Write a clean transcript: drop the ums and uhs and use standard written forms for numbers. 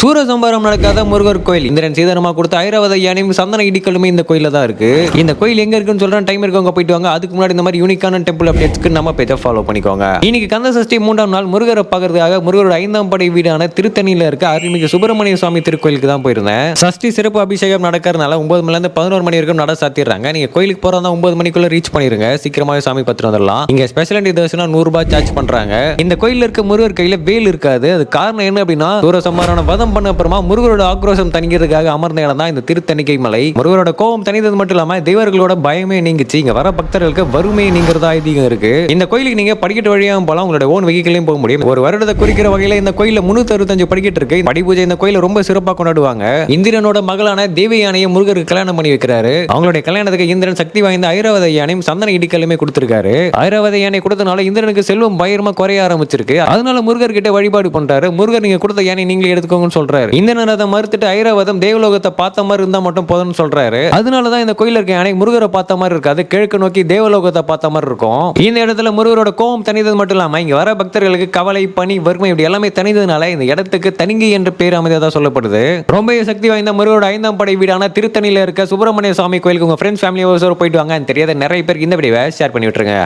சூரசம்பாரம் நடக்காத முருகர் கோயில் இந்திரன் சீதனமா கொடுத்த ஐராவத யானையும் சந்தன இடிக்கலுமே இந்த கோயில தான் இருக்கு. இந்த கோயில் எங்க இருக்குன்னு சொல்றேன், டைம் இருக்கவங்க போயிட்டு வாங்க. அதுக்கு முன்னாடி இந்த மாதிரி யூனிக்கான டெம்பிள் அப்டேட்ஸ்க்கு நம்ம பேஜை ஃபாலோ பண்ணிக்கோங்க. இன்னைக்கு கந்த சஷ்டி 3ஆம் நாள் முருகரை பார்க்கறதுக்காக முருகரோட 5ஆம் படை வீடான திருத்தணியில இருக்க அருள்மிகு சுப்பிரமணிய சுவாமி திருக்கோயிலுக்கு தான் போயிருந்தேன். சஷ்டி சிறப்பு அபிஷேகம் நடக்கிறதுனால 9 மணில இருந்து 11 மணி வரைக்கும் நட சாத்திடுறாங்க. நீங்க கோயிலுக்கு போறதா 9 மணிக்குள்ள ரீச் பண்ணிருங்க. சீக்கிரமாவே சாமி பார்த்துட்டு வந்துடலாம். இங்க ஸ்பெஷல் தரிசனம் 100 ரூபாய் சார்ஜ் பண்றாங்க. இந்த கோயில்ல இருக்க முருகர் கையில வேல் இருக்காது. அது காரணம் என்ன அப்படின்னா, சூரசம்ஹாரம் வதம் பண்ண அப்புறமா முருகரோட ஆக்ரோஷம் தணிக்கிறதுக்காக அமர்ந்த இடம் தான் இந்த திருத்தணிக்கை மலை. முருகரோட கோபம் தணிந்தது மட்டும் இல்லாம தேவர்களோட பயமே நீங்கிச்சு. இங்க வர பக்தர்களுக்கு வறுமை நீங்கிறதா ஐதீகம் இருக்கு. இந்த கோயிலுக்கு நீங்க படிக்கட்டு வழியாகவும் போலாம், உங்களோட ஓன் வெஹிக்கிளையும் போக முடியும். ஒரு வருடத்தை குறிக்கிற வகையில இந்த கோயில 365 படிக்கட்டு இருக்கு. படி பூஜை இந்த கோயில ரொம்ப சிறப்பா கொண்டாடுவாங்க. இந்திரனோட மகளான தேவி யானையை முருகருக்கு கல்யாணம் பண்ணி வைக்கிறாரு. அவங்களுடைய கல்யாணத்துக்கு இந்திரன் சக்தி வாய்ந்த ஐராவத யானையும் சந்தன இடிக்கலுமே கொடுத்திருக்காரு. ஐராவத யானை கொடுத்தனால இந்திரனுக்கு செல்வம் பயங்கரமா குறைய ஆரம்பிச்சிருக்கு. அதனால முருகர் கிட்ட வழிபாடு பண்றாரு. முருகர் நீங்க கொடுத்த யானை நீங்களே எடுத்துக்கோங்கன்னு சொல்றாரு. இந்திரன் அதை மறுத்துட்டு ஐராவதம் தேவலோகத்தை பார்த்த மாதிரி இருந்தா மட்டும் போதும்னு சொல்றாரு. அதனாலதான் இந்த கோயில இருக்க யானை முருகரை பார்த்த மாதிரி இருக்காது, கிழக்கு நோக்கி தேவலோகத்தை பார்த்த மாதிரி இருக்கும். இந்த இடத்துல முருகரோட கோபம் தனிந்தது மட்டும் இல்லாம இங்க வர பக்தர்களுக்கு கவலை, பனி, வறுமை இப்படி எல்லாமே தனிந்ததுனால இந்த இடத்துக்கு தனிங்கை என்ற பேர் அமைதியாக சொல்லப்படுது. ரொம்ப சக்தி வாய்ந்த முருகரோட 5ஆம் படை வீடான திருத்தணியில இருக்க சுப்பிரமணிய சுவாமி கோயிலுக்கு உங்க ஃப்ரெண்ட்ஸ் ஃபேமிலியோட போயிட்டு வாங்க. தெரியாத நிறைய பேருக்கு இந்த வீடியோவை ஷேர் பண்ணி விட்டுருங்க.